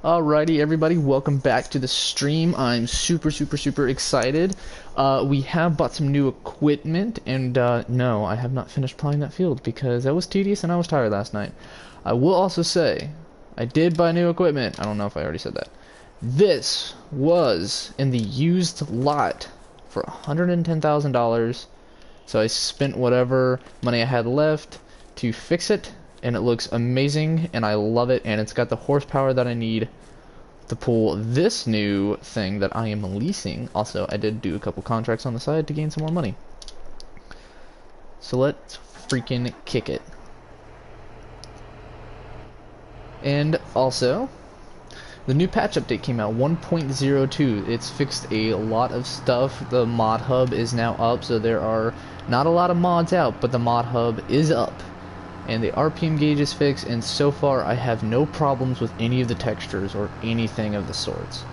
Alrighty, everybody, welcome back to the stream. I'm super excited. We have bought some new equipment, and no, I have not finished plowing that field because that was tedious and I was tired last night. I will also say, I did buy new equipment. I don't know if I already said that. This was in the used lot for $110,000. So I spent whatever money I had left to fix it, and it looks amazing, and I love it, and it's got the horsepower that I need to pull this new thing that I am leasing. Also, I did do a couple contracts on the side to gain some more money. So let's freaking kick it. And also, the new patch update came out, 1.02. It's fixed a lot of stuff. The mod hub is now up, so there are not a lot of mods out, but the mod hub is up. And the RPM gauge is fixed, and so far I have no problems with any of the textures or anything of the sorts.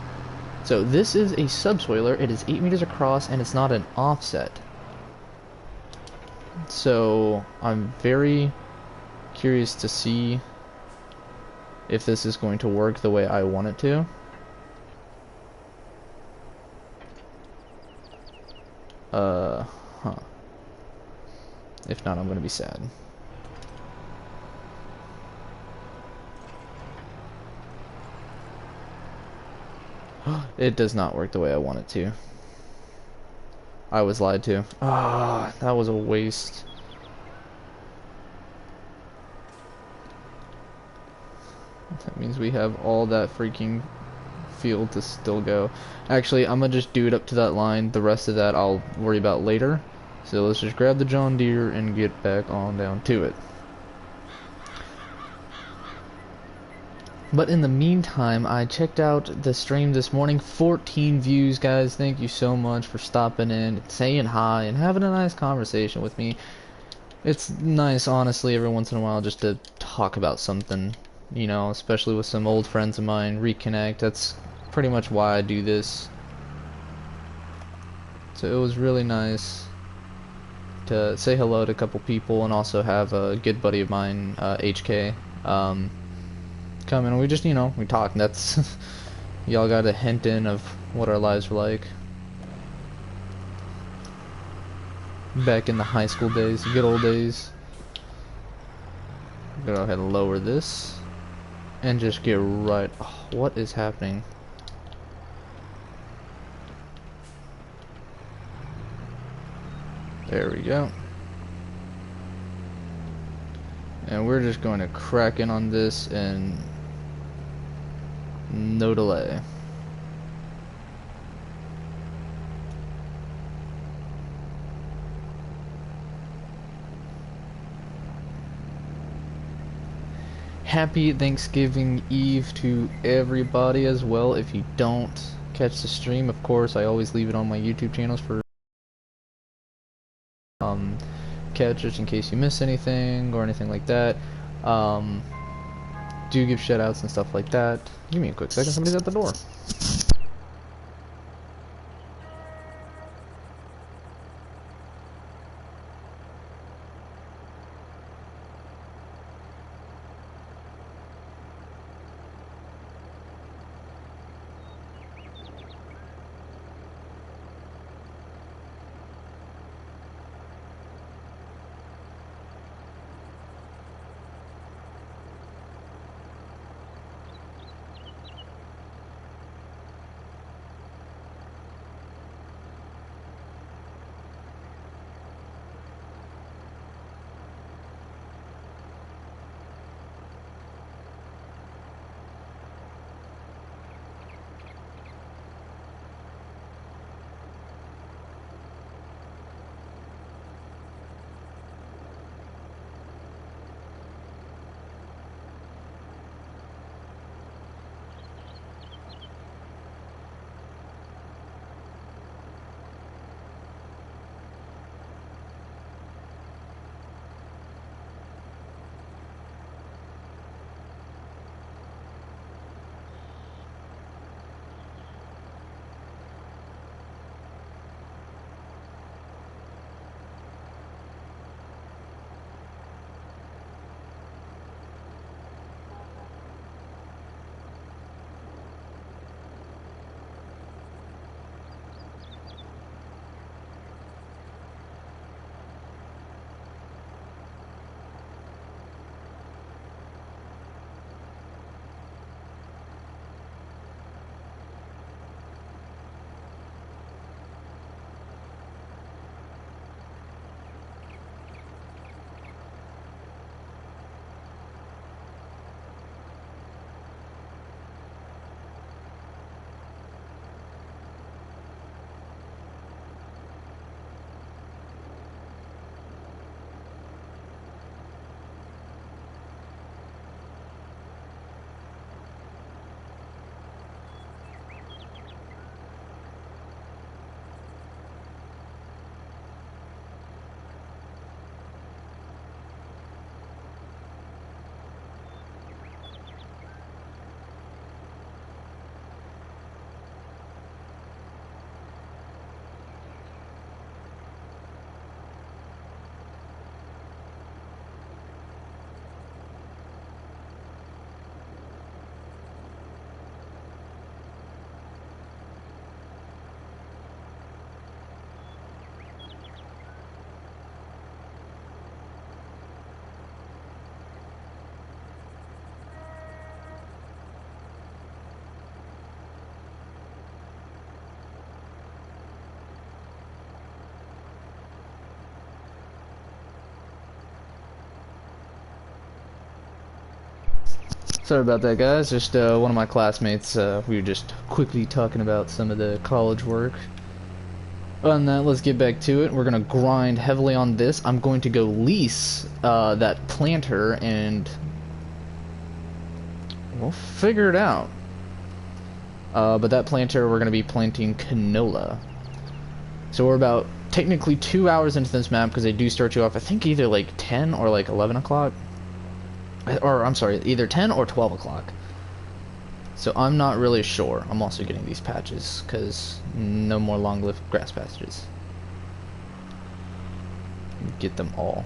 So this is a subsoiler. It is 8 meters across, and it's not an offset. So I'm very curious to see if this is going to work the way I want it to. Huh. If not, I'm gonna be sad. It does not work the way I want it to. I was lied to. Ah, that was a waste. That means we have all that freaking field to still go. Actually, I'm gonna just do it up to that line. The rest of that I'll worry about later. So let's just grab the John Deere and get back on down to it. But in the meantime, I checked out the stream this morning. 14 views, guys. Thank you so much for stopping in, saying hi, and having a nice conversation with me. It's nice, honestly, every once in a while just to talk about something, you know, especially with some old friends of mine, reconnect. That's pretty much why I do this. So it was really nice to say hello to a couple people and also have a good buddy of mine, HK, come and we just, you know, we talk. That's y'all got a hint in of what our lives were like back in the high school days, the good old days. Go ahead and lower this and just get right. Oh, what is happening? There we go. And we're just going to crack in on this and no delay. Happy Thanksgiving Eve to everybody as well. If you don't catch the stream, of course, I always leave it on my YouTube channels for catch, just in case you miss anything or anything like that. Do give shout outs and stuff like that. Give me a quick second, somebody's at the door. Sorry about that, guys. Just one of my classmates. We were just quickly talking about some of the college work. Other than that, let's get back to it. We're gonna grind heavily on this. I'm going to go lease that planter, and we'll figure it out. But that planter, we're gonna be planting canola. So we're about technically 2 hours into this map because they do start you off, I think, either like 10 or like 11 o'clock. Or, I'm sorry, either 10 or 12 o'clock. So I'm not really sure. I'm also getting these patches because no more long-lived grass patches. Get them all.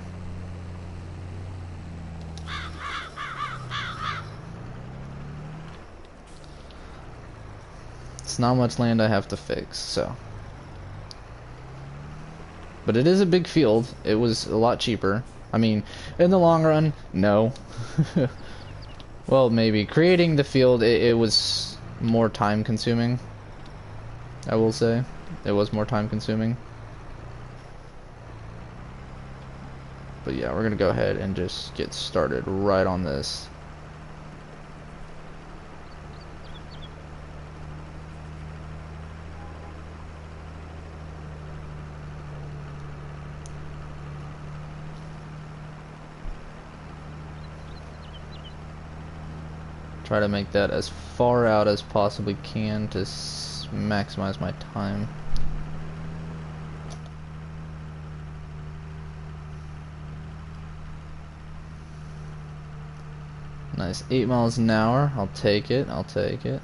It's not much land I have to fix, so. But it is a big field. It was a lot cheaper. I mean, in the long run, no. Well, maybe. Creating the field, it was more time consuming. I will say. It was more time consuming. But yeah, we're gonna go ahead and just get started right on this. Try to make that as far out as possibly can to maximize my time. Nice, 8 miles an hour. I'll take it. I'll take it.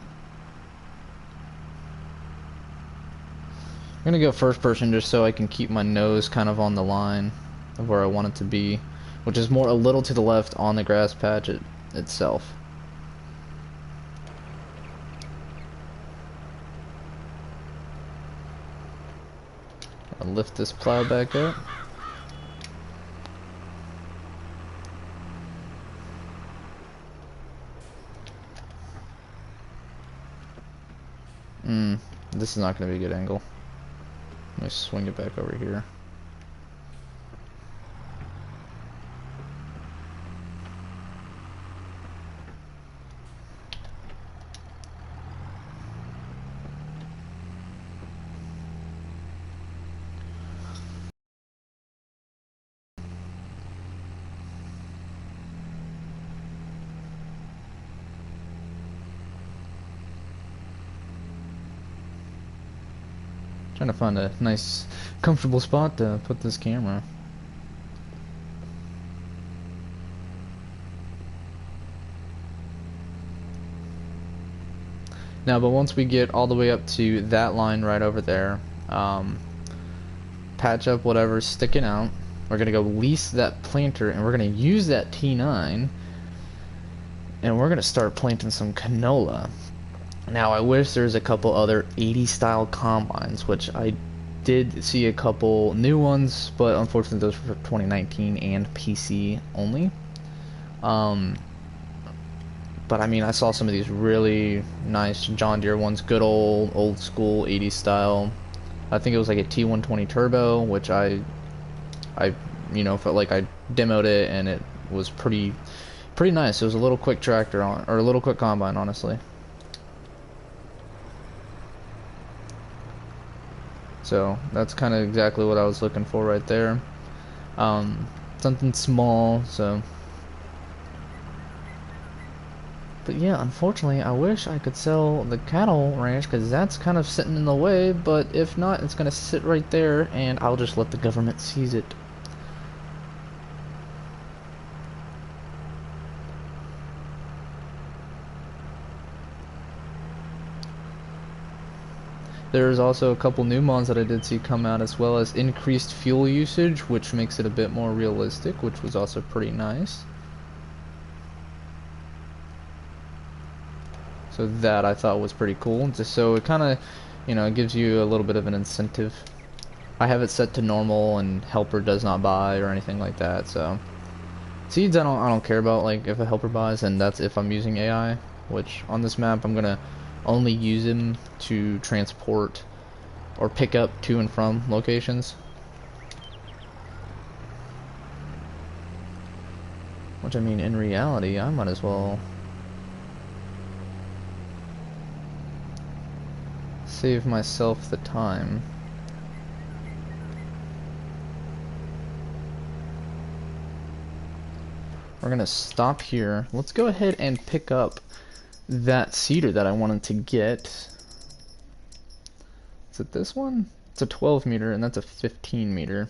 I'm gonna go first person just so I can keep my nose kind of on the line of where I want it to be, which is more a little to the left on the grass patch itself. I'll lift this plow back up. This is not going to be a good angle. Let me swing it back over here. Trying to find a nice, comfortable spot to put this camera. Now, but once we get all the way up to that line right over there, patch up whatever's sticking out. We're gonna go lease that planter, and we're gonna use that T9, and we're gonna start planting some canola. Now, I wish there's a couple other 80 style combines, which I did see a couple new ones, but unfortunately those were for 2019 and PC only. But I mean, I saw some of these really nice John Deere ones, good old school 80 style. I think it was like a T120 turbo, which I felt like I demoed it, and it was pretty nice. It was a little quick tractor or a little quick combine, honestly. So that's kind of exactly what I was looking for right there. Something small, so. But yeah, unfortunately, I wish I could sell the cattle ranch because that's kind of sitting in the way, but if not, it's going to sit right there and I'll just let the government seize it. There's also a couple new mods that I did see come out, as well as increased fuel usage, which makes it a bit more realistic, which was also pretty nice. So that I thought was pretty cool. Just so it kind of, it gives you a little bit of an incentive. I have it set to normal and helper does not buy or anything like that. So seeds I don't care about, like if a helper buys, and that's if I'm using AI, which on this map I'm gonna only use him to transport or pick up to and from locations. Which, I mean, in reality, I might as well Save myself the time. We're gonna stop here. Let's go ahead and pick up that cedar that I wanted to get. Is it this one? It's a 12 meter and that's a 15 meter.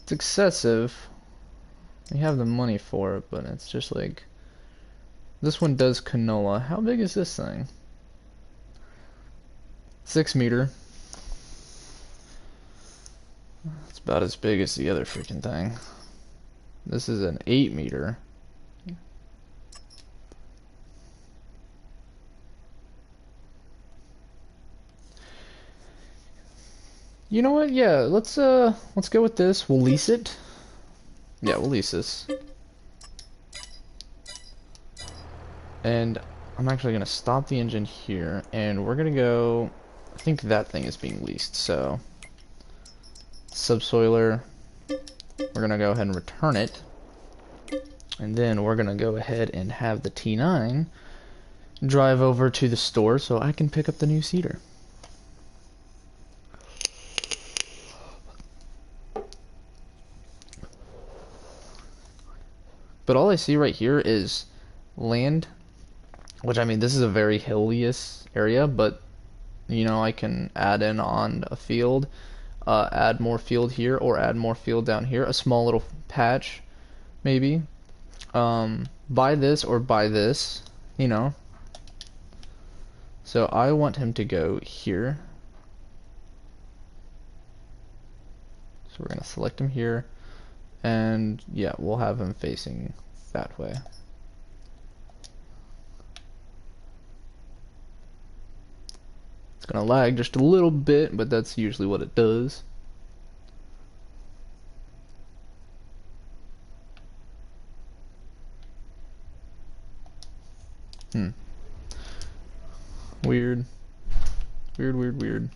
It's excessive. We have the money for it, but it's just like... This one does canola. How big is this thing? 6 meter. It's about as big as the other freaking thing. This is an 8 meter. You know what? Yeah, let's go with this. We'll lease it. Yeah, we'll lease this. And I'm actually gonna stop the engine here, and we're gonna go. I think that thing is being leased, so subsoiler. We're gonna go ahead and return it, and then we're gonna go ahead and have the T9 drive over to the store so I can pick up the new cedar. But all I see right here is land, which, I mean, this is a very hilliest area, but you know, I can add in on a field, add more field here, or add more field down here, a small little patch, maybe. Buy this or buy this, you know. So I want him to go here. So we're gonna select him here, and yeah, we'll have him facing that way. It's gonna lag just a little bit, but that's usually what it does. Weird. Weird.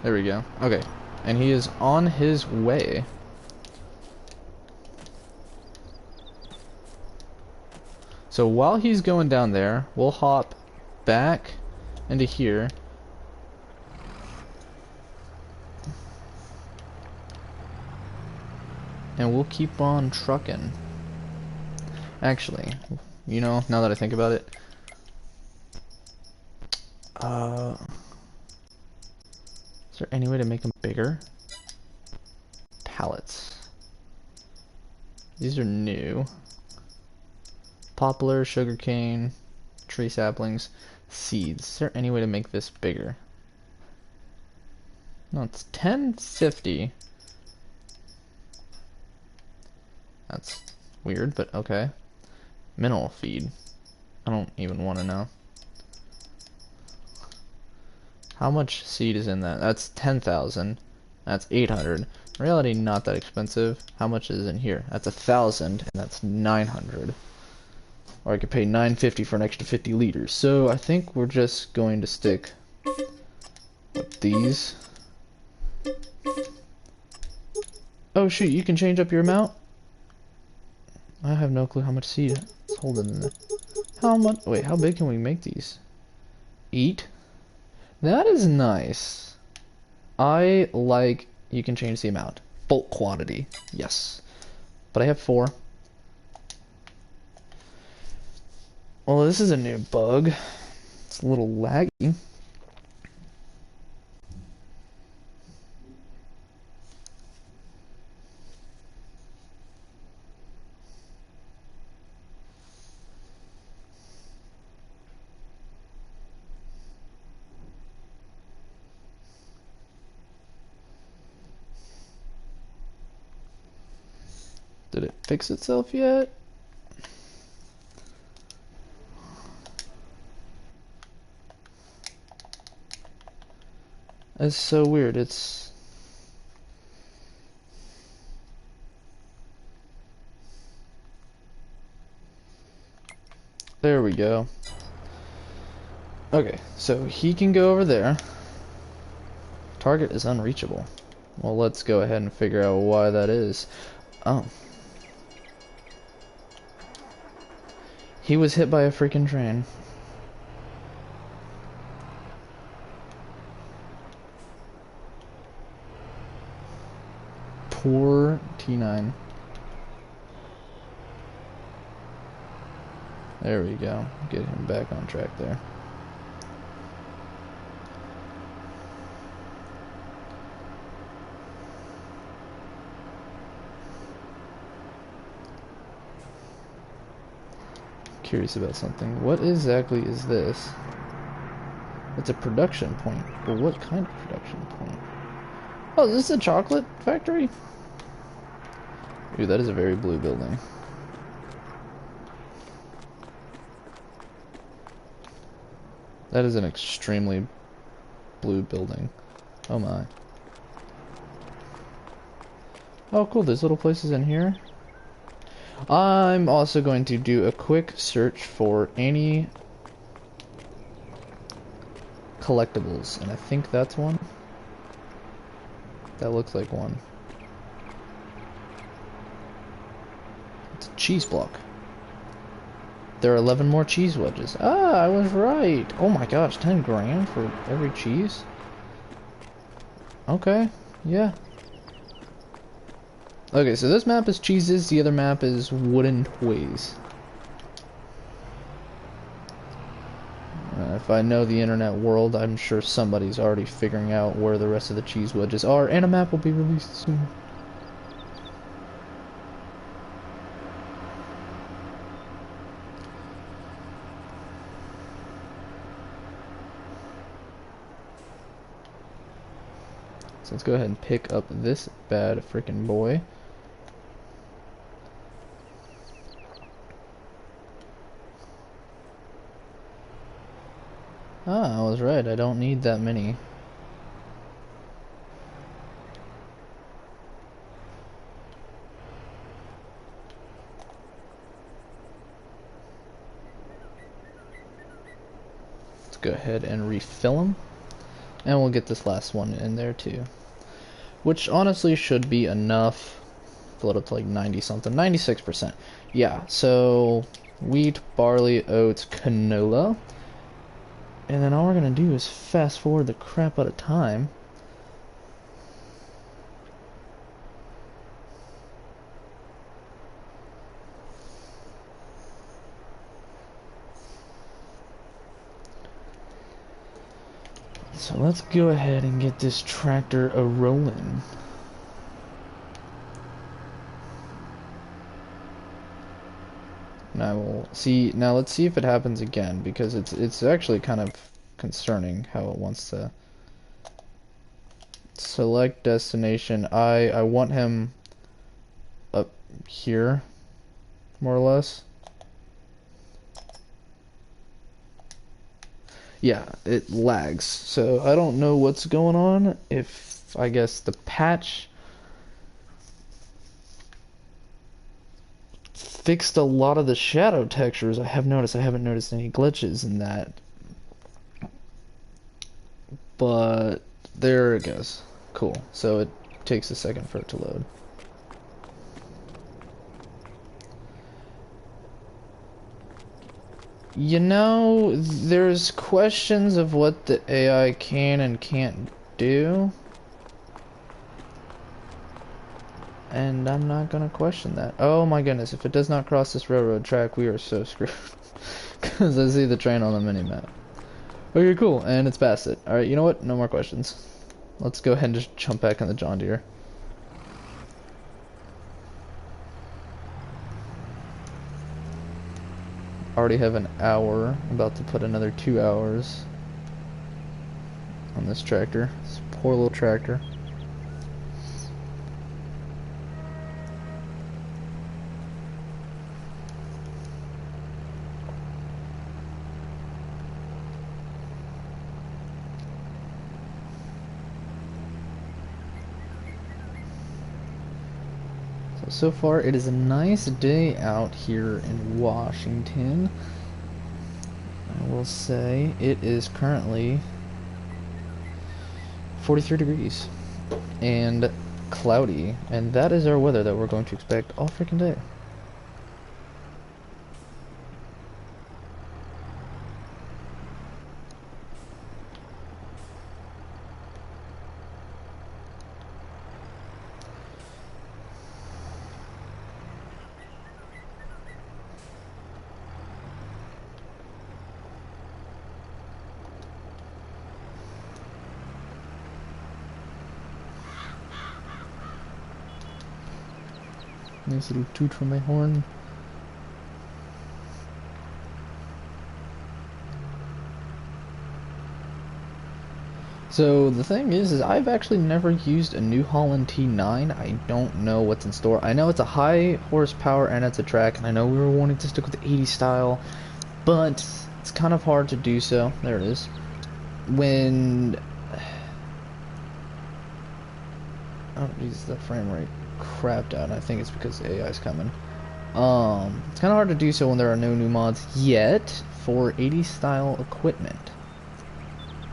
There we go. Okay. And he is on his way. So while he's going down there, we'll hop back into here. And we'll keep on trucking. Actually, you know, now that I think about it, is there any way to make them bigger? Pallets. These are new. Poplar, sugarcane, tree saplings, seeds. Is there any way to make this bigger? No, it's 1050. That's weird, but okay. Mineral feed. I don't even want to know. How much seed is in that? That's 10,000. That's 800. In reality, not that expensive. How much is in here? That's 1,000, and that's 900. Or I could pay 950 for an extra 50 liters. So I think we're just going to stick with these. Oh shoot, you can change up your amount? I have no clue how much seed it's holding in there. How much? Wait, how big can we make these? Eat? That is nice. I like, you can change the amount. Bulk quantity, yes. But I have 4. Well, this is a new bug. It's a little laggy. Did it fix itself yet? It's so weird. It's... There we go. Okay, so he can go over there. Target is unreachable. Well, let's go ahead and figure out why that is. Oh. He was hit by a freaking train. Tor T9. There we go. Get him back on track there. Curious about something. What exactly is this? It's a production point. But what kind of production point? Oh, is this a chocolate factory? Ooh, that is a very blue building. That is an extremely blue building. Oh my. Oh cool, there's little places in here. I'm also going to do a quick search for any collectibles, and I think that's one. That looks like one. It's a cheese block. There are 11 more cheese wedges. Ah, I was right. Oh my gosh, 10 grand for every cheese? Okay, yeah. Okay, so this map is cheeses, the other map is wooden toys. If I know the internet world, I'm sure somebody's already figuring out where the rest of the cheese wedges are, and a map will be released soon. So let's go ahead and pick up this bad freaking boy. Ah, I was right. I don't need that many. Let's go ahead and refill them. And we'll get this last one in there too. Which honestly should be enough. Fill it up to like 90 something. 96%. Yeah, so wheat, barley, oats, canola. And then all we're gonna do is fast forward the crap out of time. So let's go ahead and get this tractor a-rolling. Now we'll see. Now let's see if it happens again, because it's actually kind of concerning how it wants to select destination. I want him up here, more or less. Yeah, it lags. So I don't know what's going on. If I guess the patch fixed a lot of the shadow textures. I haven't noticed any glitches in that. But there it goes. Cool. So it takes a second for it to load. You know, there's questions of what the AI can and can't do. And I'm not gonna question that. Oh my goodness, if it does not cross this railroad track, we are so screwed. Because I see the train on the minimap. Okay, cool, and it's past it. Alright, you know what? No more questions. Let's go ahead and just jump back on the John Deere. Already have an hour, about to put another 2 hours on this tractor. This poor little tractor. So far, it is a nice day out here in Washington. I will say it is currently 43 degrees and cloudy, and that is our weather that we're going to expect all freaking day. Nice little toot from my horn. So the thing is I've actually never used a New Holland T9. I don't know what's in store. I know it's a high horsepower and it's a track, and I know we were wanting to stick with the 80 style, but it's kind of hard to do so. There it is. When oh jeez, the frame rate crapped out, and I think it's because AI's coming. It's kind of hard to do so when there are no new mods yet for 80 style equipment.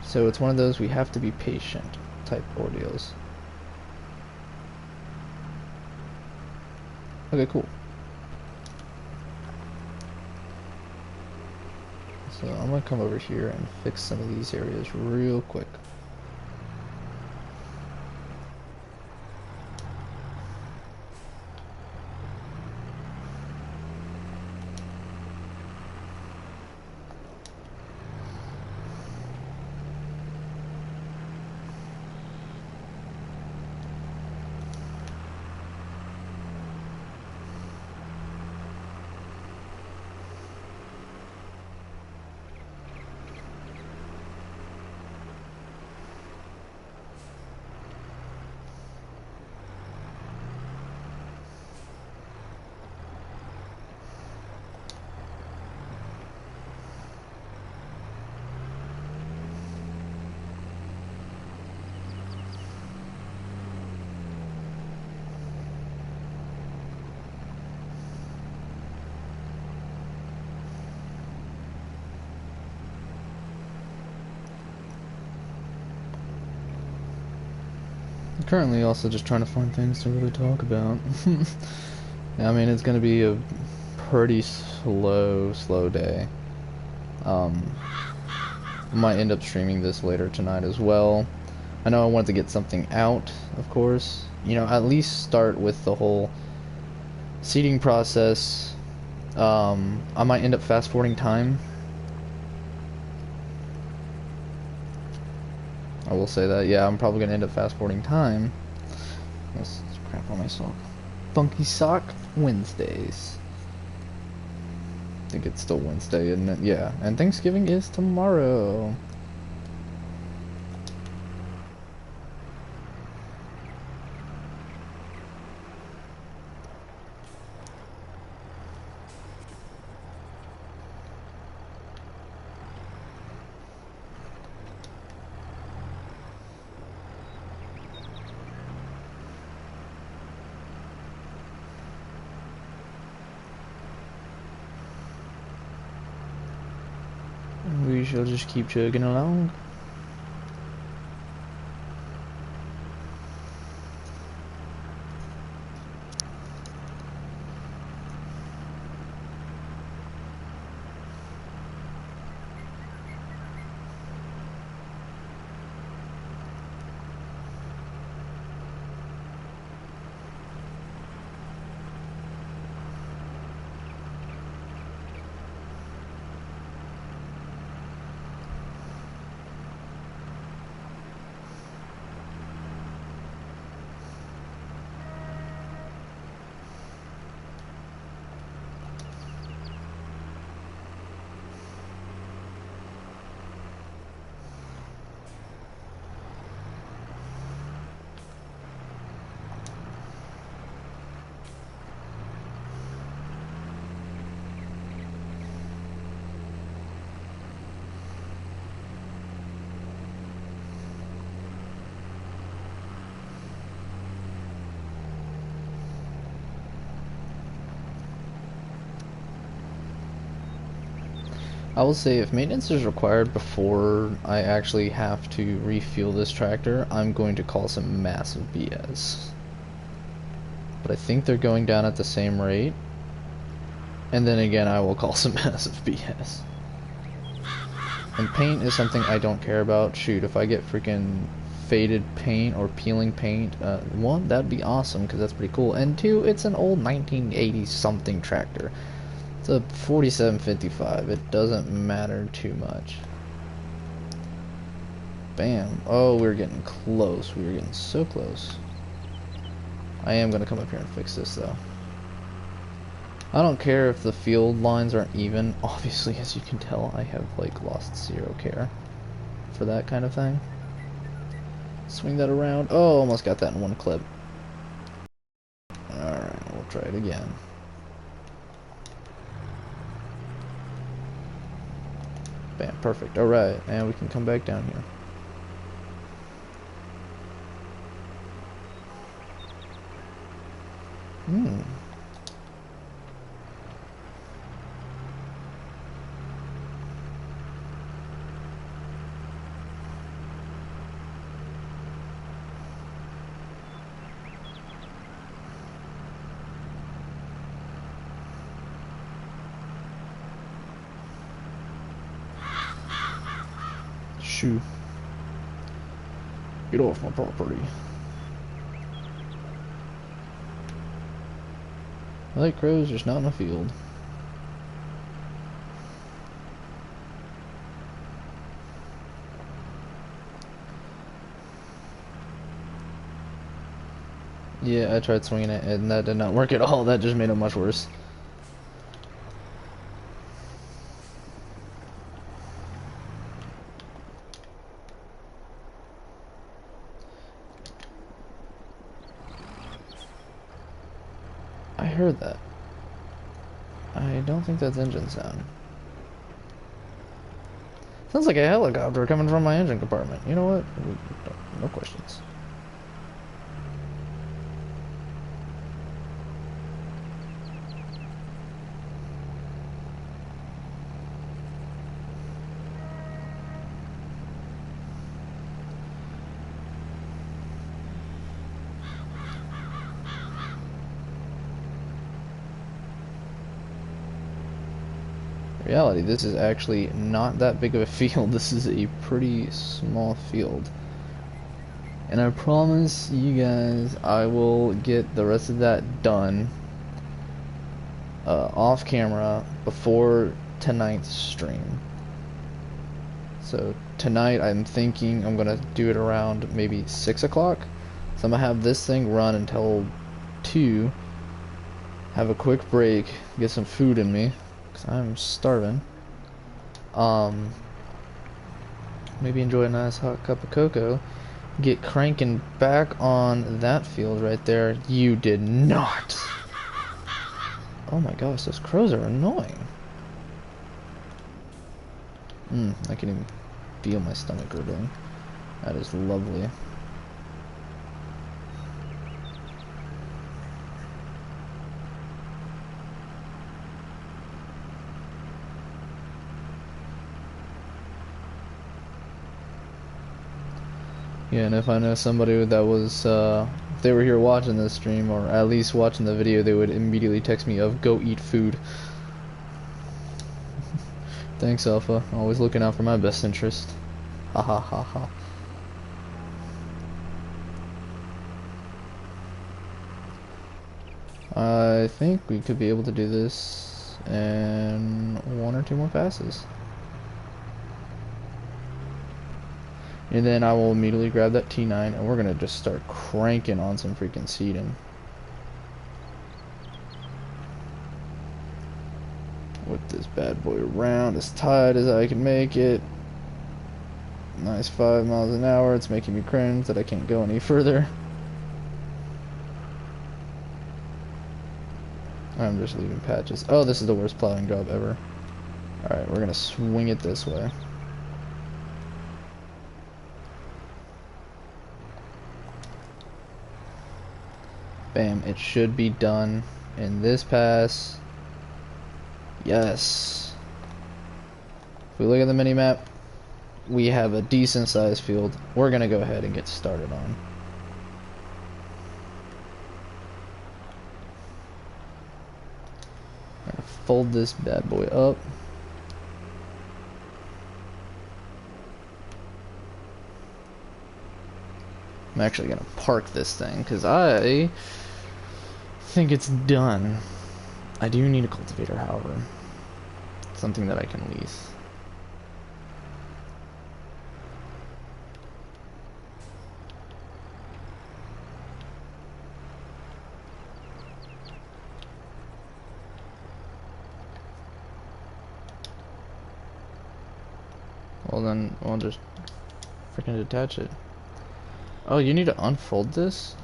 So it's one of those we have to be patient type ordeals. Okay, cool. So I'm gonna come over here and fix some of these areas real quick. Currently also just trying to find things to really talk about. I mean, it's gonna be a pretty slow day. I might end up streaming this later tonight as well. I know I wanted to get something out, of course. You know, at least start with the whole seeding process. I might end up fast forwarding time. I will say that, yeah, I'm probably going to end up fast-forwarding time. Let's crap on my sock. Funky Sock Wednesdays. I think it's still Wednesday, isn't it? Yeah, and Thanksgiving is tomorrow. We shall just keep chugging along. I will say if maintenance is required before I actually have to refuel this tractor, I'm going to call some massive BS. But I think they're going down at the same rate. And then again, I will call some massive BS. And paint is something I don't care about. Shoot, if I get freaking faded paint or peeling paint, one, that'd be awesome because that's pretty cool. And two, it's an old 1980 something tractor. It's a 4755. It doesn't matter too much. Bam. Oh, we're getting close. We were getting so close. I am going to come up here and fix this though. I don't care if the field lines aren't even. Obviously, as you can tell, I have like lost zero care for that kind of thing. Swing that around. Oh, almost got that in one clip. Alright, we'll try it again. Bam, perfect. Alright, and we can come back down here. Shoo. Get off my property. I like crows, just not in a field. Yeah, I tried swinging it and that did not work at all. That just made it much worse. I heard that. I don't think that's engine sound. Sounds like a helicopter coming from my engine compartment. You know what? No questions. Reality, this is actually not that big of a field. This is a pretty small field. And I promise you guys I will get the rest of that done off camera before tonight's stream. So tonight I'm thinking I'm gonna do it around maybe 6 o'clock. So I'm gonna have this thing run until 2, have a quick break, get some food in me. I'm starving. Maybe enjoy a nice hot cup of cocoa. Get cranking back on that field right there. You did not. Oh my gosh, those crows are annoying. I can even feel my stomach gurgling. That is lovely. Yeah, and if I know somebody that was, if they were here watching this stream, or at least watching the video, they would immediately text me of, go eat food. Thanks, Alpha. Always looking out for my best interest. Ha ha ha ha. I think we could be able to do this in 1 or 2 more passes. And then I will immediately grab that T9 and we're gonna just start cranking on some freaking seeding. Whip this bad boy around as tight as I can make it. Nice 5 miles an hour. It's making me cringe that I can't go any further. I'm just leaving patches. Oh, this is the worst plowing job ever. Alright, we're gonna swing it this way. Bam, it should be done in this pass. Yes. If we look at the mini-map, we have a decent sized field. We're gonna go ahead and get started on. I'm gonna fold this bad boy up. I'm actually gonna park this thing because I think it's done. I do need a cultivator, however. Something that I can lease. then we'll just freaking detach it. Oh, you need to unfold this?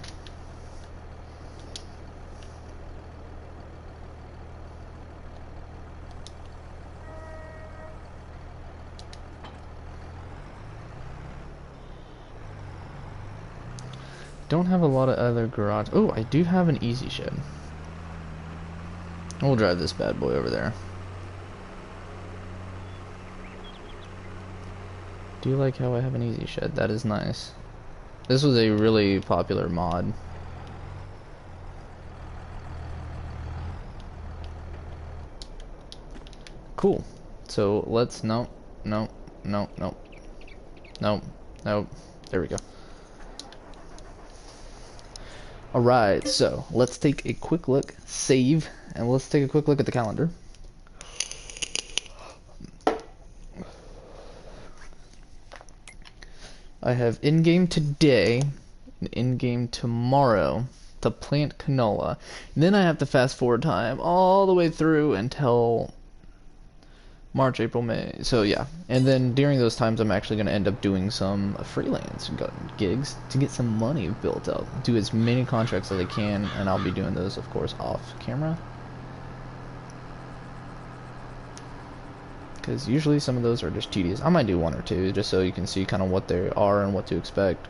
Don't have a lot of other garage. Oh, I do have an easy shed. We'll drive this bad boy over there. Do you like how I have an easy shed? That is nice. This was a really popular mod. Cool. So let's no. There we go. Alright, so let's take a quick look, save, and let's take a quick look at the calendar. I have in-game today and in-game tomorrow to plant canola. And then I have to fast forward time all the way through until March, April, May. So yeah, and then during those times I'm actually going to end up doing some freelance gigs to get some money built up. Do as many contracts as I can, and I'll be doing those, of course, off camera. Because usually some of those are just tedious. I might do one or two just so you can see kind of what they are and what to expect.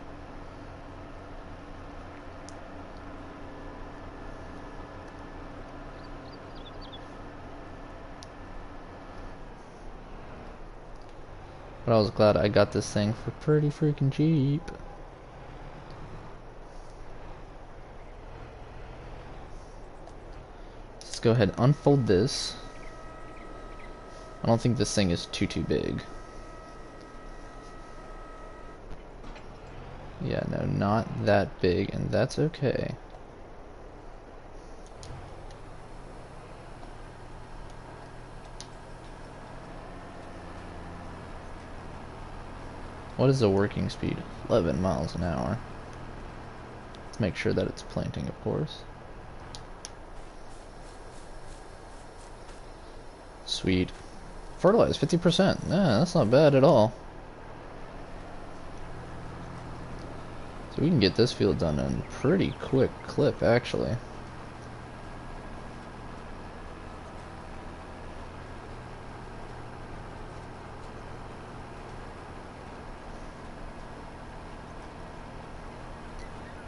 But I was glad I got this thing for pretty freaking cheap. Let's go ahead and unfold this. I don't think this thing is too big. Yeah, no, not that big, and that's okay. What is the working speed? 11 miles an hour. Let's make sure that it's planting, of course. Sweet. Fertilize 50%. Yeah, that's not bad at all. So we can get this field done in a pretty quick clip, actually.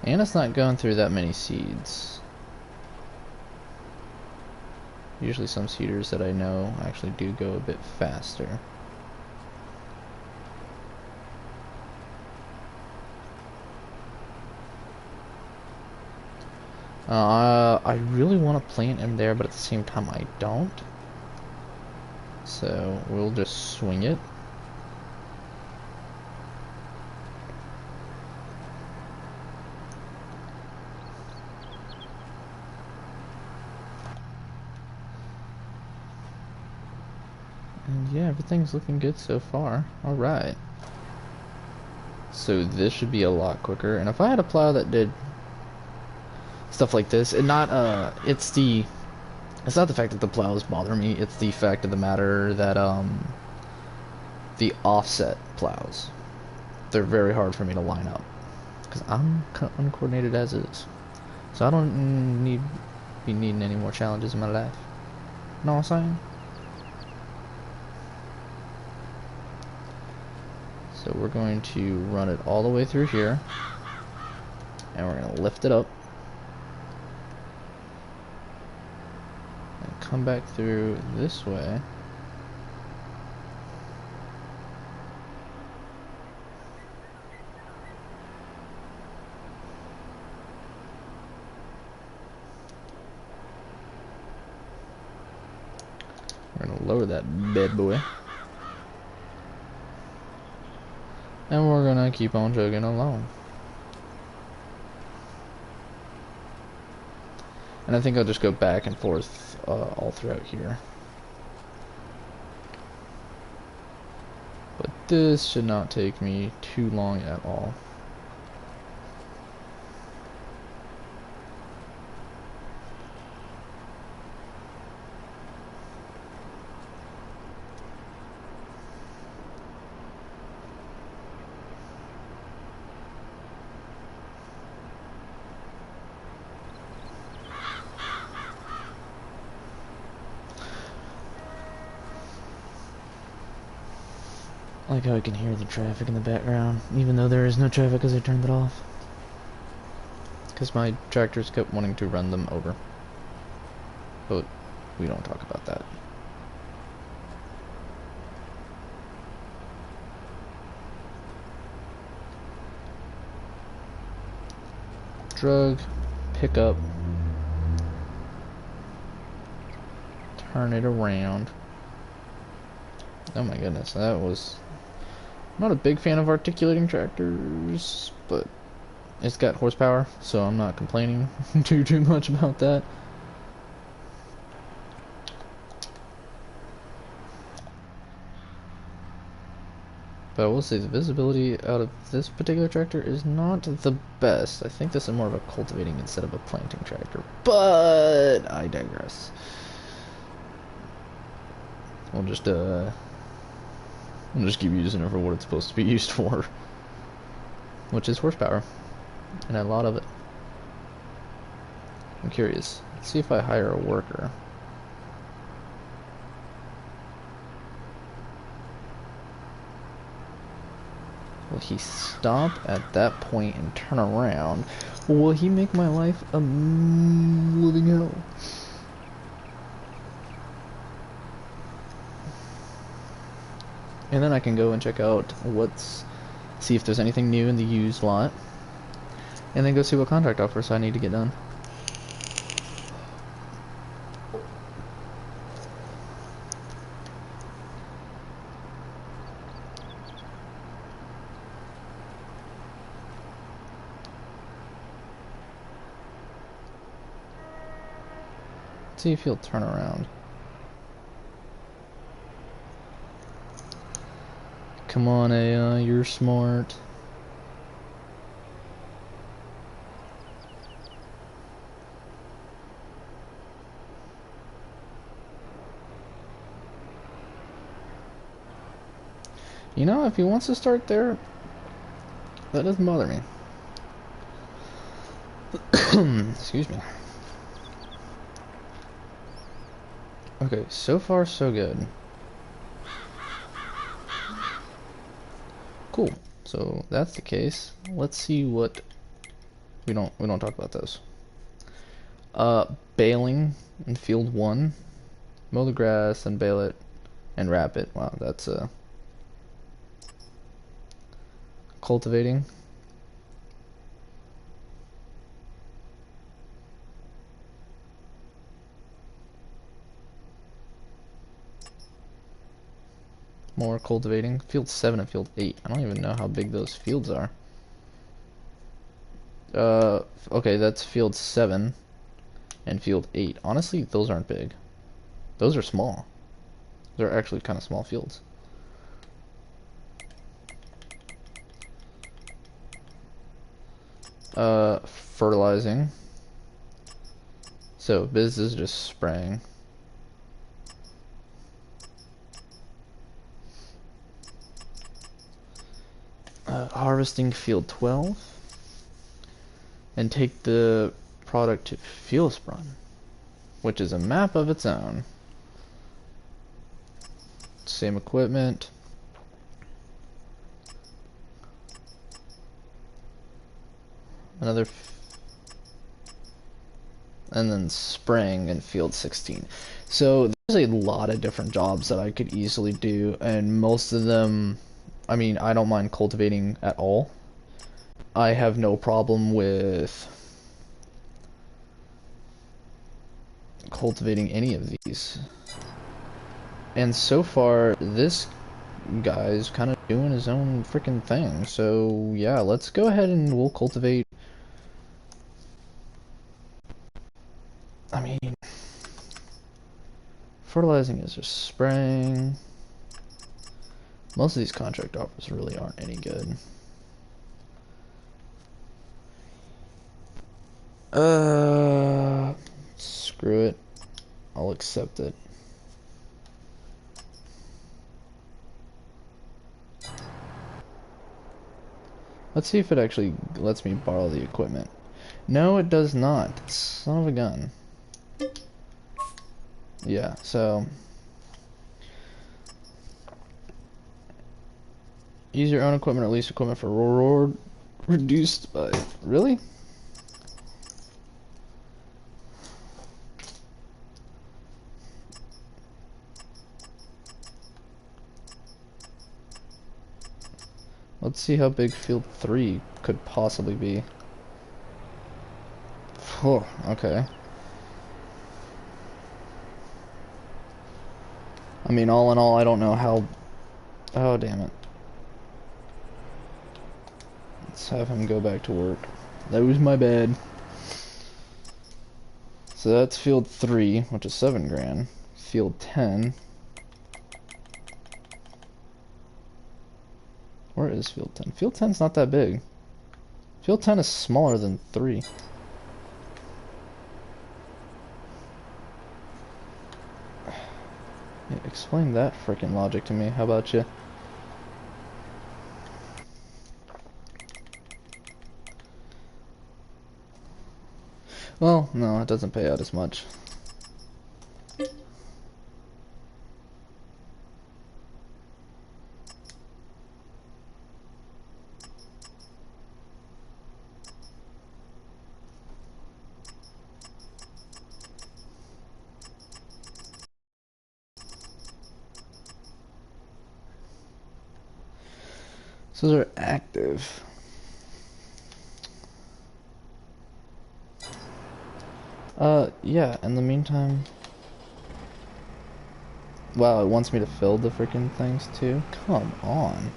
And it's not going through that many seeds. Usually some seeders that I know actually do go a bit faster. I really want to plant in there, but at the same time I don't. So we'll just swing it. And yeah, everything's looking good so far. Alright. So this should be a lot quicker. And if I had a plow that did stuff like this, and not it's not the fact that the plows bother me, it's the fact of the matter that the offset plows, they're very hard for me to line up because I'm uncoordinated as is. So I don't be needing any more challenges in my life. Know what I'm saying? So we're going to run it all the way through here, and we're going to lift it up and come back through this way. We're going to lower that bad boy. And we're gonna keep on chugging along. And I think I'll just go back and forth all throughout here. But this should not take me too long at all. like how I can hear the traffic in the background, even though there is no traffic because I turned it off. Because my tractors kept wanting to run them over. But we don't talk about that. Drug, pick up, turn it around. Oh my goodness, that was... I'm not a big fan of articulating tractors, but it's got horsepower, so I'm not complaining too much about that. But I will say the visibility out of this particular tractor is not the best. I think this is more of a cultivating instead of a planting tractor, but I digress. We'll just keep using it for what it's supposed to be used for, which is horsepower, and a lot of it. I'm curious. Let's see if I hire a worker. Will he stop at that point and turn around? Or will he make my life a living hell? And then I can go and check out see if there's anything new in the used lot. And then go see what contract offers I need to get done. See if he'll turn around. Come on, AI, you're smart. You know, if he wants to start there, that doesn't bother me. Excuse me. Okay, so far so good. Cool. So that's the case. Let's see what we don't talk about those. Baling in field 1. Mow the grass and bale it and wrap it. Wow, that's cultivating. More cultivating. Field 7 and field 8. I don't even know how big those fields are. Okay, that's field 7 and field 8. Honestly, those aren't big. Those are small. They're actually kind of small fields. Fertilizing. So, this is just spraying. Harvesting field 12 and take the product to Fieldsprung, which is a map of its own. Same equipment. Another and then spraying in field 16. So there's a lot of different jobs that I could easily do, and most of them, I mean, I don't mind cultivating at all. I have no problem with cultivating any of these. And so far, this guy's kind of doing his own freaking thing. So yeah, let's go ahead and we'll cultivate. I mean, fertilizing is just spraying. Most of these contract offers really aren't any good. Screw it. I'll accept it. Let's see if it actually lets me borrow the equipment. No, it does not. Son of a gun. Yeah, so Use your own equipment or lease equipment for reward reduced by... Really? Let's see how big field 3 could possibly be. Oh, okay. I mean, all in all, I don't know how... Oh, damn it. Let's have him go back to work. That was my bad. So that's field 3, which is 7 grand. Field 10. Where is field 10? Field 10's not that big. Field 10 is smaller than 3. Yeah, explain that frickin' logic to me. How about you? Well, no, it doesn't pay out as much. So they're active. Yeah, in the meantime... Wow, it wants me to fill the freaking things too? Come on.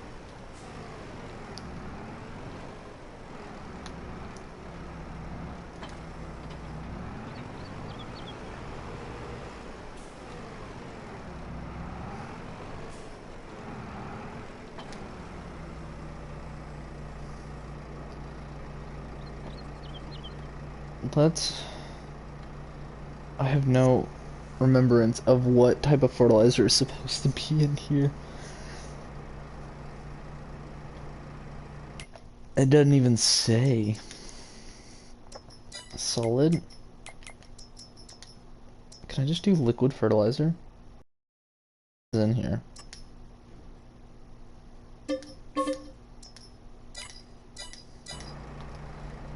Let's... I have no remembrance of what type of fertilizer is supposed to be in here. It doesn't even say. Solid? Can I just do liquid fertilizer? It's in here.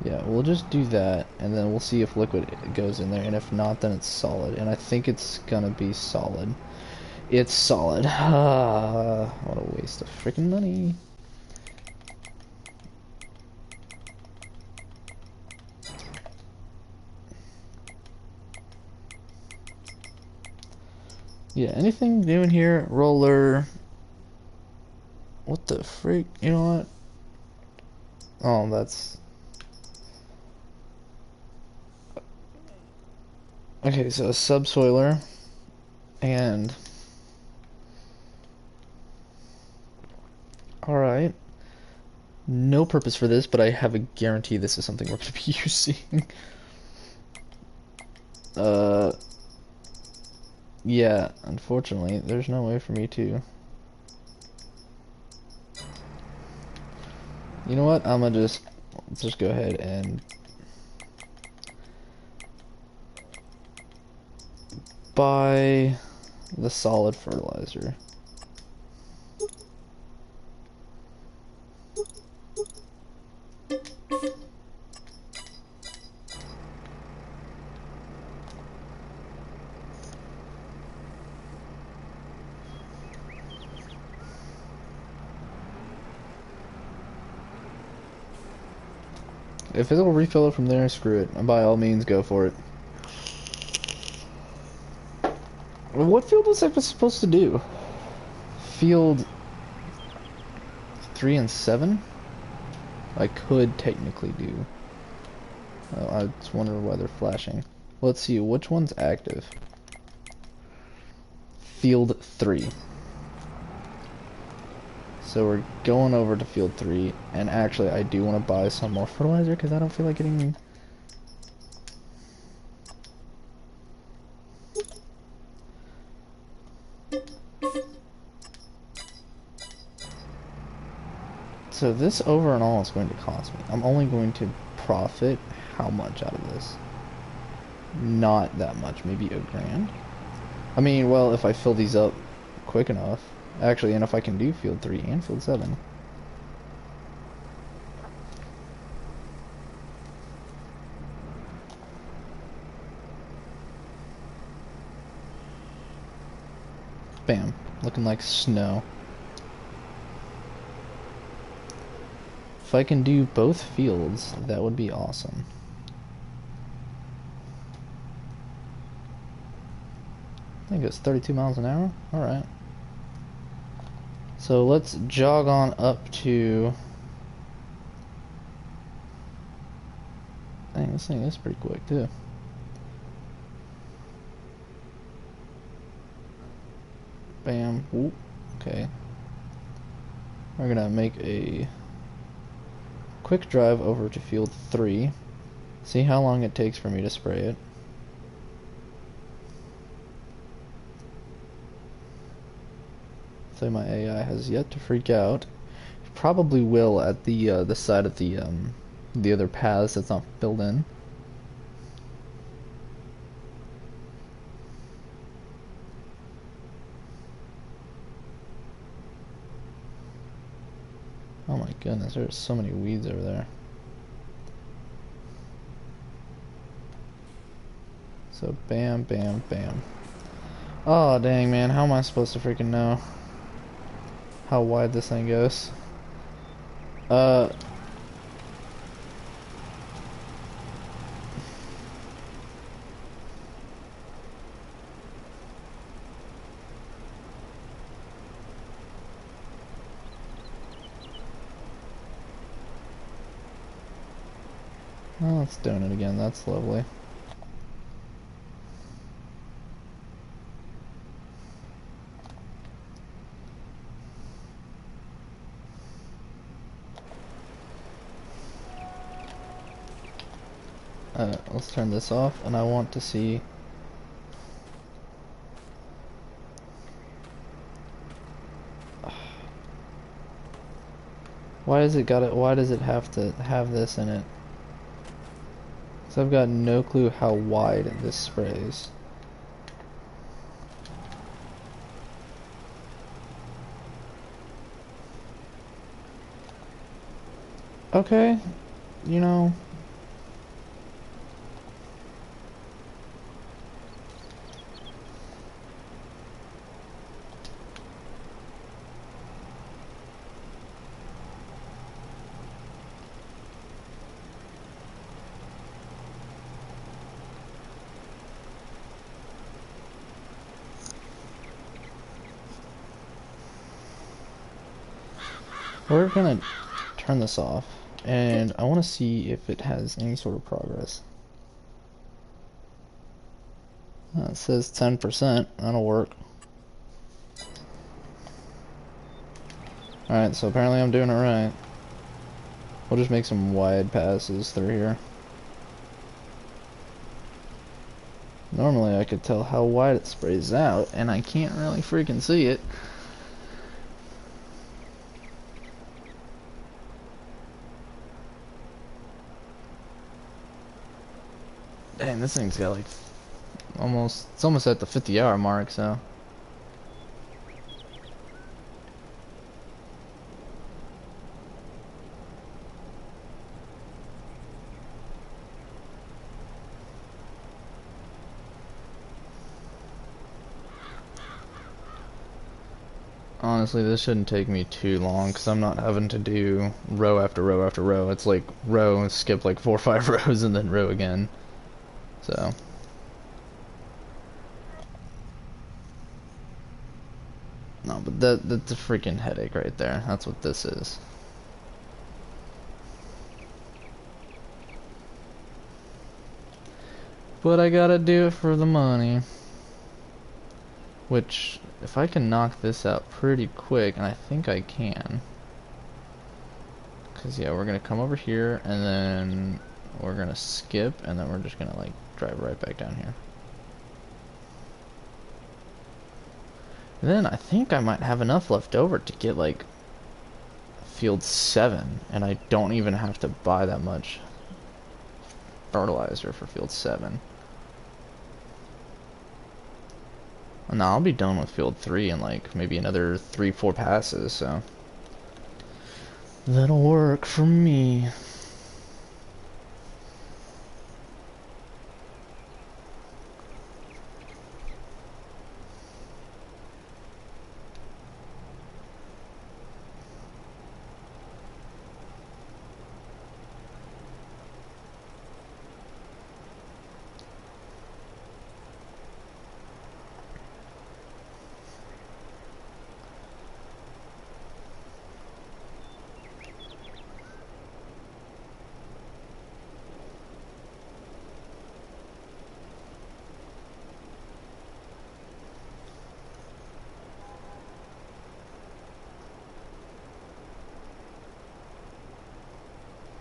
Yeah, we'll just do that, and then we'll see if liquid goes in there, and if not, then it's solid. And I think it's gonna be solid. It's solid. What a waste of freaking money. Yeah, anything new in here? Roller. What the freak? You know what? Oh, that's... Okay, so a subsoiler, and... Alright. No purpose for this, but I have a guarantee this is something we're going to be using. Yeah, unfortunately, there's no way for me to... You know what? Let's just go ahead and... buy the solid fertilizer. If it'll refill it from there, screw it. By all means, go for it. What field was I supposed to do? Field 3 and 7? I could technically do. Oh, I just wonder why they're flashing. Let's see, which one's active? Field 3. So we're going over to field 3, and actually I do want to buy some more fertilizer because I don't feel like getting... So this over and all is going to cost me. I'm only going to profit how much out of this? Not that much, maybe $1,000. I mean, well, if I fill these up quick enough. Actually, and if I can do field 3 and field 7. Bam. Looking like snow. If I can do both fields, that would be awesome. I think it's 32 miles an hour. Alright. So let's jog on up to... Dang, this thing is pretty quick too. Bam. Whoop. Okay. We're gonna make a quick drive over to field 3. See how long it takes for me to spray it. So my AI has yet to freak out. It probably will at the side of the other paths that's not filled in. Oh my goodness, there's so many weeds over there. So bam, bam, bam. Oh dang man, how am I supposed to freaking know how wide this thing goes? Oh, it's doing it again. That's lovely. Let's turn this off, and I want to see. Why does it got it? Why does it have to have this in it? So I've got no clue how wide this sprays. Okay, you know. We're gonna turn this off, and I want to see if it has any sort of progress. It says 10%. That'll work. Alright, so apparently I'm doing it right. We'll just make some wide passes through here. Normally I could tell how wide it sprays out, and I can't really freaking see it. Dang, this thing's got like it's almost at the 50-hour mark, so. Honestly, this shouldn't take me too long because I'm not having to do row after row after row. It's like row and skip like 4 or 5 rows and then row again. So. No, but that's a freaking headache right there. That's what this is. But I gotta do it for the money. Which, if I can knock this out pretty quick, and I think I can. Because, yeah, we're gonna come over here, and then we're gonna skip, and then we're just gonna, like, drive right back down here. And then I think I might have enough left over to get, like, field 7, and I don't even have to buy that much fertilizer for field 7. And now I'll be done with field 3 in, like, maybe another 3-4 passes, so that'll work for me.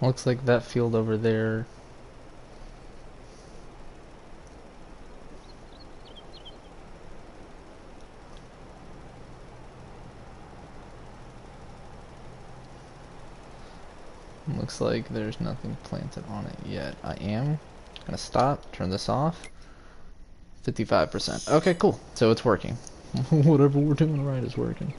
Looks like that field over there. Looks like there's nothing planted on it yet. I am gonna stop, turn this off. 55%. Okay, cool. So it's working. Whatever we're doing right is working.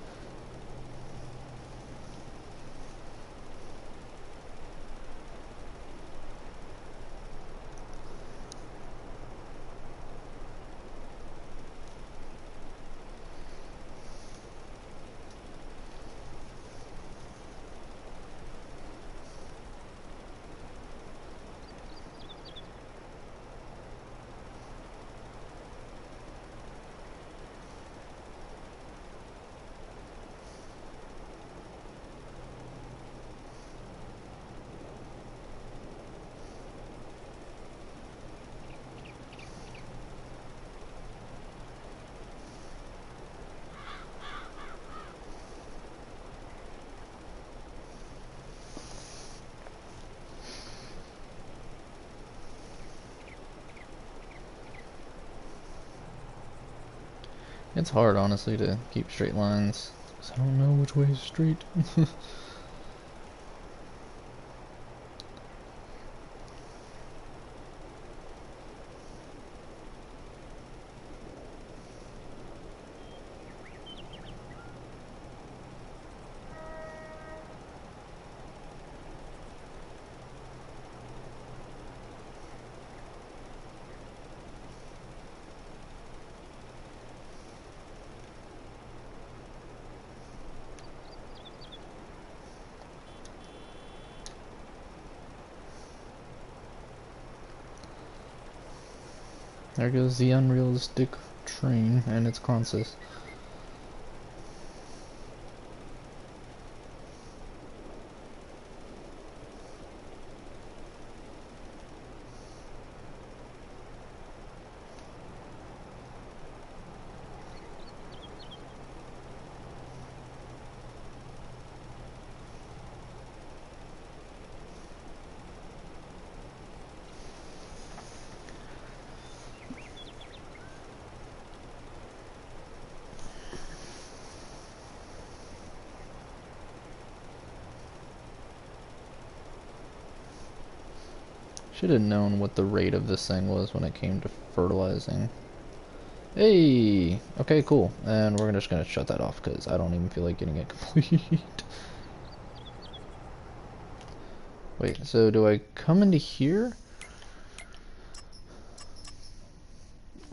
It's hard, honestly, to keep straight lines, because I don't know which way is straight. There goes the unrealistic train and its consist. Should have known what the rate of this thing was when it came to fertilizing. Hey! Okay, cool. And we're just gonna shut that off because I don't even feel like getting it complete. Wait, so do I come into here?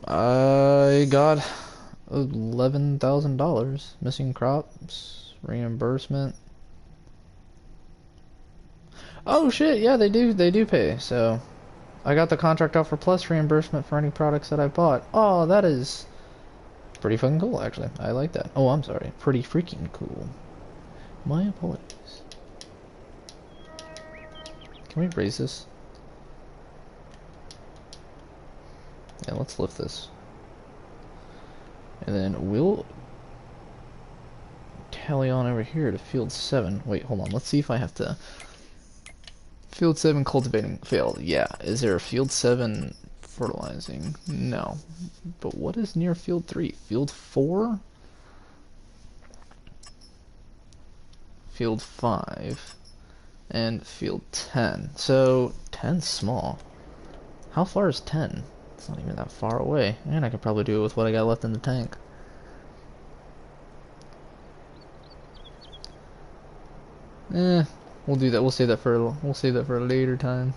I got $11,000 missing crops reimbursement. Oh shit, yeah, they do pay. So I got the contract offer plus reimbursement for any products that I bought. Oh, that is pretty fucking cool, actually. I like that. Oh, I'm sorry. Pretty freaking cool. My apologies. Can we raise this? Yeah, let's lift this. And then we'll tally on over here to field 7. Wait, hold on. Let's see if I have to... Field 7 cultivating failed. Yeah. Is there a field 7 fertilizing? No. But what is near field 3? Field 4? Field 5? And field 10. So 10's small. How far is 10? It's not even that far away. And I could probably do it with what I got left in the tank. We'll do that. We'll save that for a later time.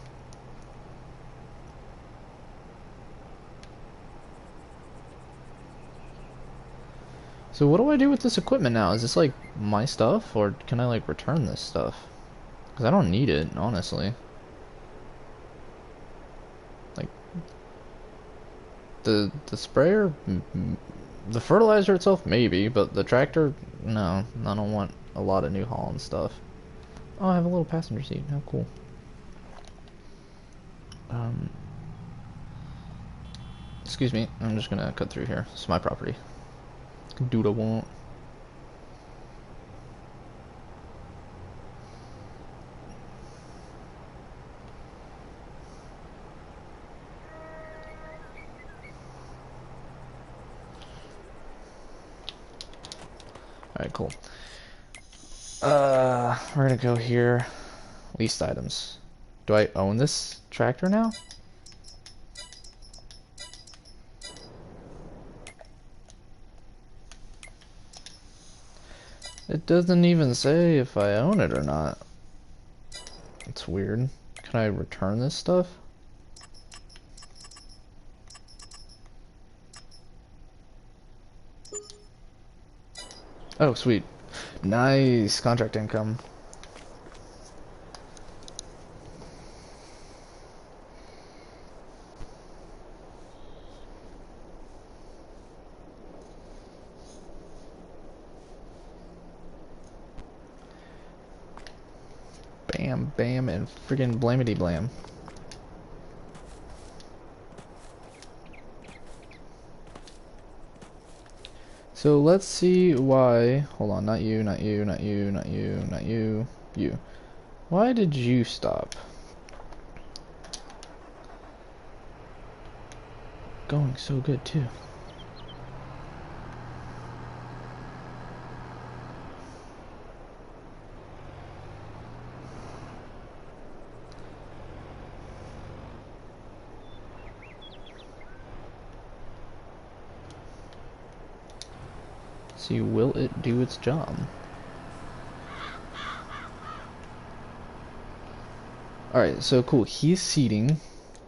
So what do I do with this equipment now? Is this like my stuff, or can I like return this stuff? Because I don't need it, honestly. Like the sprayer, the fertilizer itself, maybe, but the tractor, no. I don't want a lot of New Holland stuff. Oh, I have a little passenger seat. How cool. Excuse me. I'm just gonna cut through here. It's my property. Do what I want. cool. We're gonna go here. Least items. Do I own this tractor now? It doesn't even say if I own it or not. It's weird. Can I return this stuff? Oh, sweet. Nice contract income. Bam, bam, and friggin' blamity blam. So let's see why. Hold on, not you, not you, not you, not you, not you, you. Why did you stop? Going so good too. See, will it do its job? Alright, so cool. He's seating.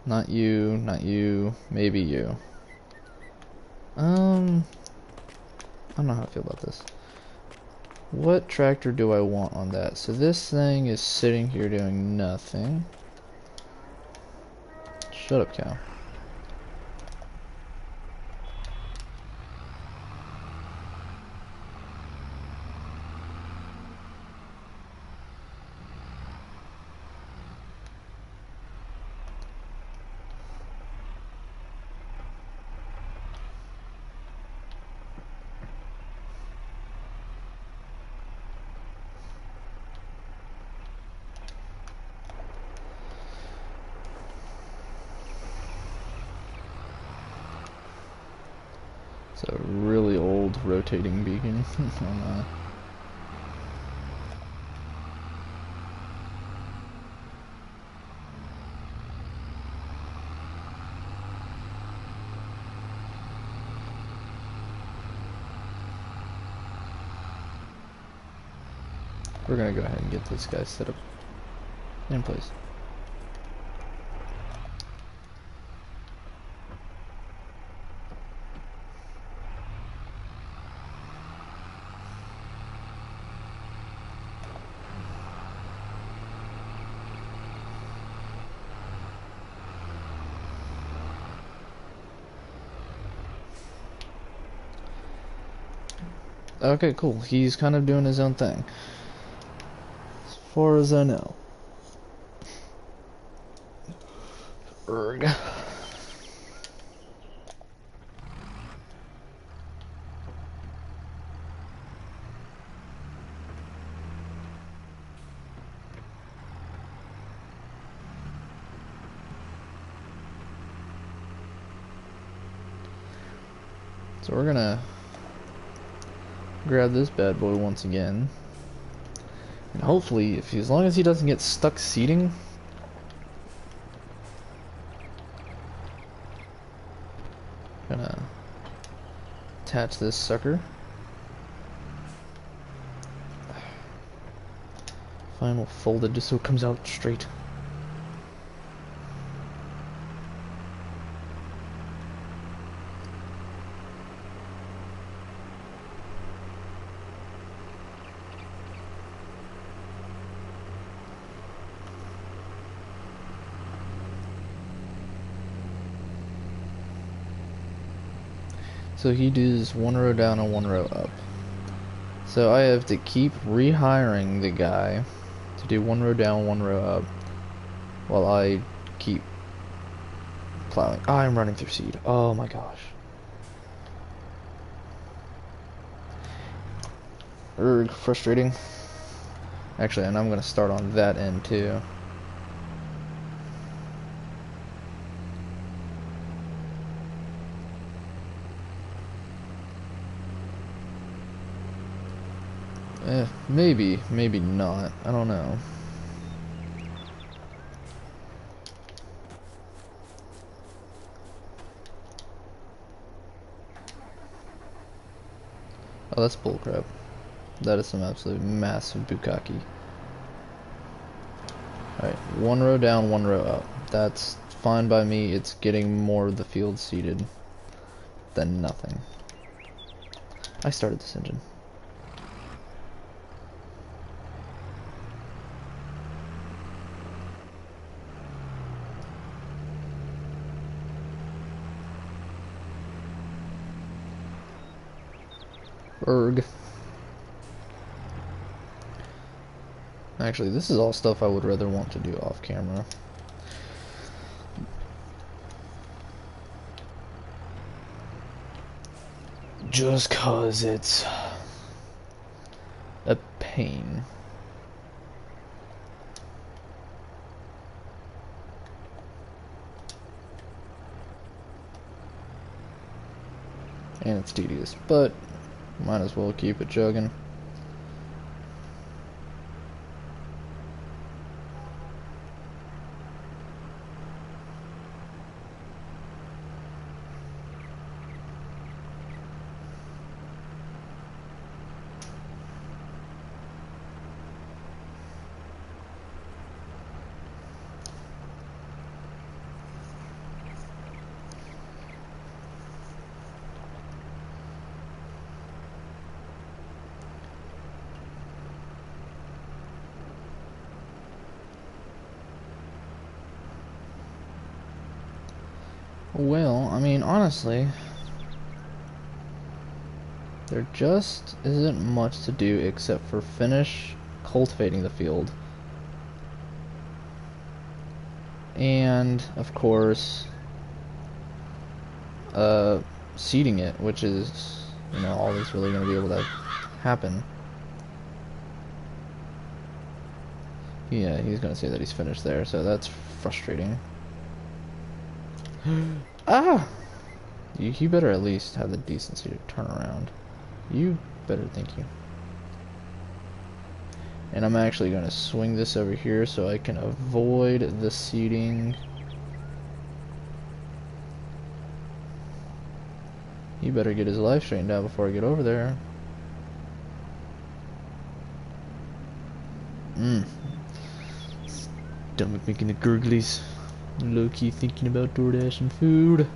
Not you, not you, maybe you. I don't know how I feel about this. What tractor do I want on that? So this thing is sitting here doing nothing. Shut up, cow. It's a really old rotating beacon. We're gonna go ahead and get this guy set up in place. Okay, cool. He's kind of doing his own thing. As far as I know. Erg. So we're gonna grab this bad boy once again, and hopefully, as long as he doesn't get stuck seating, gonna attach this sucker. Final folded just so it comes out straight. So he does one row down and one row up. So I have to keep rehiring the guy to do one row down, one row up, while I keep plowing. Oh, I'm running through seed. Oh my gosh. Erg, frustrating. Actually, and I'm gonna start on that end too. Maybe, maybe not. I don't know. Oh, that's bullcrap. That is some absolute massive bukkake. Alright, one row down, one row up. That's fine by me. It's getting more of the field seeded than nothing. I started this engine. Erg. Actually, this is all stuff I would rather want to do off camera. Just cause it's a pain. And it's tedious, but might as well keep it chugging. Well, I mean, honestly, there just isn't much to do except for finish cultivating the field. And, of course, seeding it, which is, you know, all that's really going to be able to happen. Yeah, he's going to say that he's finished there, so that's frustrating. Ah! You better at least have the decency to turn around. You better, thank you. And I'm actually going to swing this over here so I can avoid the seeding. He better get his life straightened out before I get over there. Stomach making the gurglies. Low-key thinking about DoorDash and food.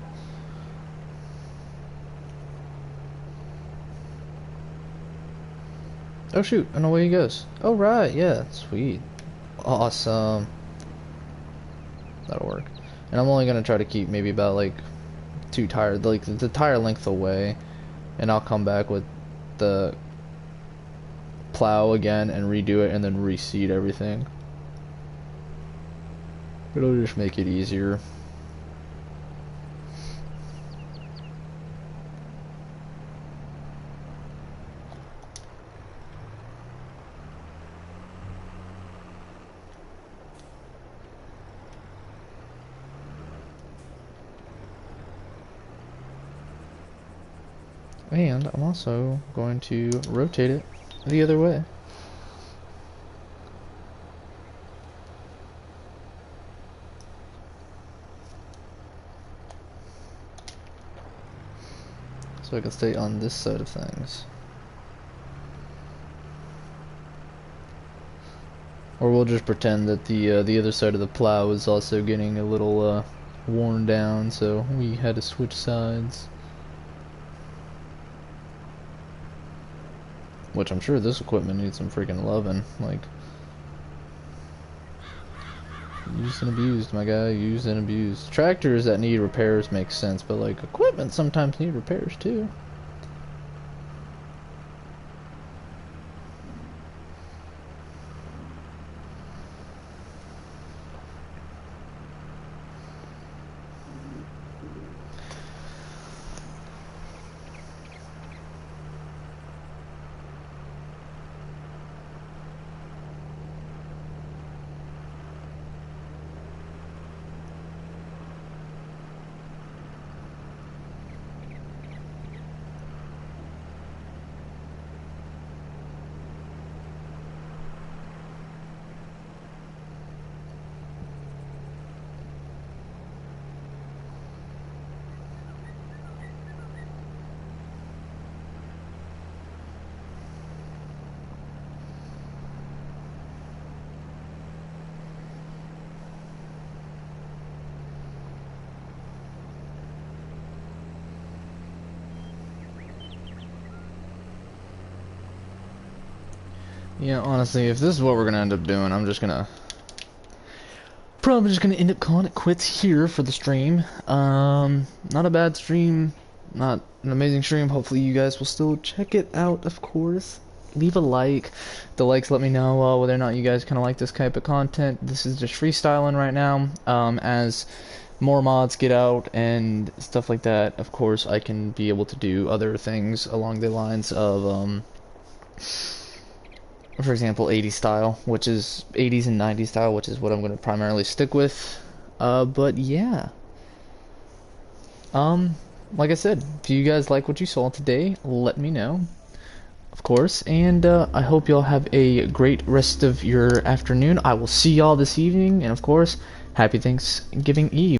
Oh shoot, I know where he goes. Oh right, yeah, sweet. Awesome. That'll work. And I'm only gonna try to keep maybe about like the tire length away, and I'll come back with the plow again and redo it and then reseed everything. It'll just make it easier. And I'm also going to rotate it the other way. So I can stay on this side of things. Or we'll just pretend that the other side of the plow is also getting a little worn down, so we had to switch sides. Which I'm sure this equipment needs some freaking loving. Like, used and abused, my guy. Used and abused. Tractors that need repairs make sense, but like equipment sometimes need repairs too. Yeah, honestly, if this is what we're gonna end up doing, probably just gonna end up calling it quits here for the stream. Not a bad stream, not an amazing stream. Hopefully you guys will still check it out, of course. Leave a like. The likes let me know whether or not you guys kind of like this type of content. This is just freestyling right now. As more mods get out and stuff like that, of course, I can be able to do other things along the lines of, for example, 80s style, which is 80s and 90s style, which is what I'm going to primarily stick with. But yeah. Like I said, if you guys like what you saw today, let me know, of course, and I hope y'all have a great rest of your afternoon. I will see y'all this evening, and of course, happy Thanksgiving Eve.